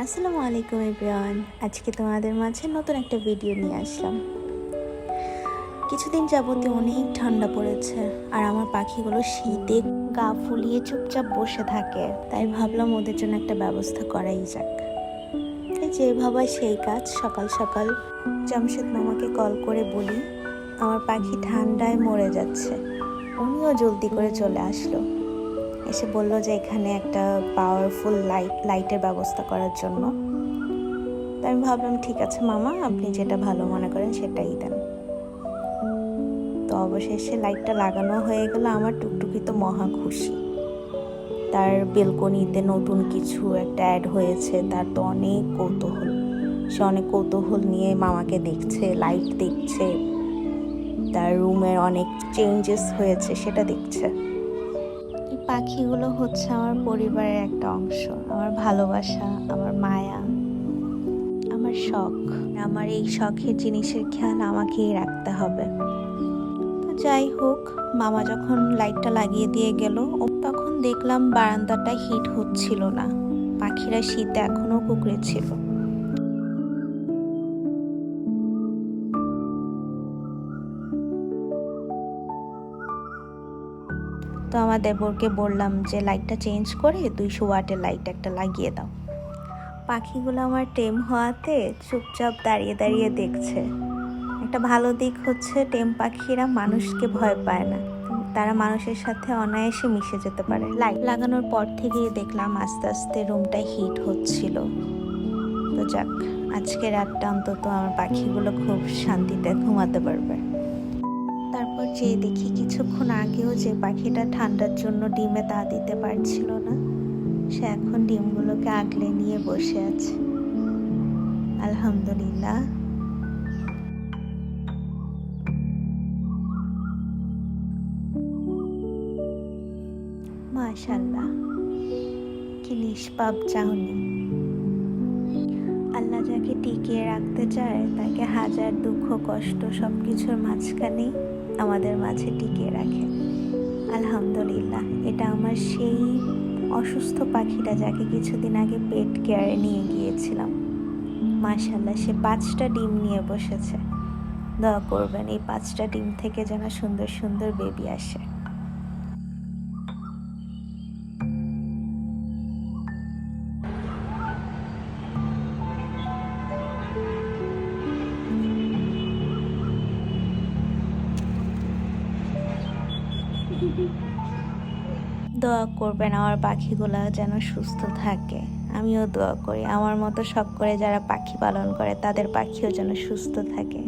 আসসালামু আলাইকুম এভরিওয়ান। আজকে তোমাদের মাঝে নতুন একটা ভিডিও নিয়ে আসলাম। কিছুদিন যাবতীয় অনেক ঠান্ডা পড়েছে আর আমার পাখিগুলো শীতে গা ফুলিয়ে চুপচাপ বসে থাকে, তাই ভাবলাম ওদের জন্য একটা ব্যবস্থা করাই যাক। এই যে ভাবা সেই কাজ। সকাল সকাল জামশেদ মামাকে কল করে বলি আমার পাখি ঠান্ডায় মরে যাচ্ছে। উনিও জলদি করে চলে আসলো, এসে বলল যে এখানে একটা পাওয়ারফুল লাইটের ব্যবস্থা করার জন্য। তাই আমি ভাবলাম ঠিক আছে মামা, আপনি যেটা ভালো মনে করেন সেটাই দেন। তো অবশেষে লাইটটা লাগানো হয়ে গেল। আমার টুকটুকি তো মহা খুশি। তার বেলকনিতে নতুন কিছু একটা অ্যাড হয়েছে, তার তো অনেক কৌতূহল। সে অনেক কৌতূহল নিয়ে মামাকে দেখছে, লাইট দেখছে, তার রুমের অনেক চেঞ্জেস হয়েছে সেটা দেখছে। এই পাখিগুলো হচ্ছে আমার পরিবারের একটা অংশ, আমার ভালোবাসা, আমার মায়া, আমার শখ। আমার এই শখের জিনিসের খেয়াল আমাকেই রাখতে হবে। তো যাই হোক, মামা যখন লাইটটা লাগিয়ে দিয়ে গেল তখন দেখলাম বারান্দাটা হিট হচ্ছিল না, পাখিরা শীতে এখনো কুঁকড়ে ছিল। তো আমার দেবরকে বললাম যে লাইটটা চেঞ্জ করে 200 ওয়াটের লাইট একটা লাগিয়ে দাও। পাখিগুলো আমার টেম হওয়াতে চুপচাপ দাঁড়িয়ে দাঁড়িয়ে দেখছে। একটা ভালো দিক হচ্ছে টেম পাখিরা মানুষকে ভয় পায় না, তারা মানুষের সাথে অনায়াসে মিশে যেতে পারে। লাইট লাগানোর পর থেকেই দেখলাম আস্তে আস্তে রুমটা হিট হচ্ছিল। তো যাক, আজকে রাতটা অন্তত আমার পাখিগুলো খুব শান্তিতে ঘুমাতে পারবে। তারপর যে দেখি কিছুক্ষণ আগেও যে পাখিটা ঠান্ডার জন্য ডিমে তা দিতে পারছিল না, সে এখন ডিমগুলোকে আগলে নিয়ে বসে আছে। আলহামদুলিল্লাহ। মাশাআল্লাহ, কি নিষ্পাপ চাহনি। আল্লাহ যাকে টিকিয়ে রাখতে চায় তাকে হাজার দুঃখ কষ্ট সবকিছুর মাঝখানেই আমাদের মাঝে টিকিয়ে রাখে। আলহামদুলিল্লাহ। এটা আমার সেই অসুস্থ পাখিটা যাকে কিছুদিন আগে পেট কেয়ারে নিয়ে গিয়েছিলাম। মাশাআল্লাহ, সে 5টা ডিম নিয়ে বসেছে। দোয়া করবেন এই 5টা ডিম থেকে যেন সুন্দর সুন্দর বেবি আসে। দোয়া করবেন আমার পাখিগুলা যেন সুস্থ থাকে। আমিও দোয়া করি আমার মতো শখ করে যারা পাখি পালন করে তাদের পাখিও যেন সুস্থ থাকে।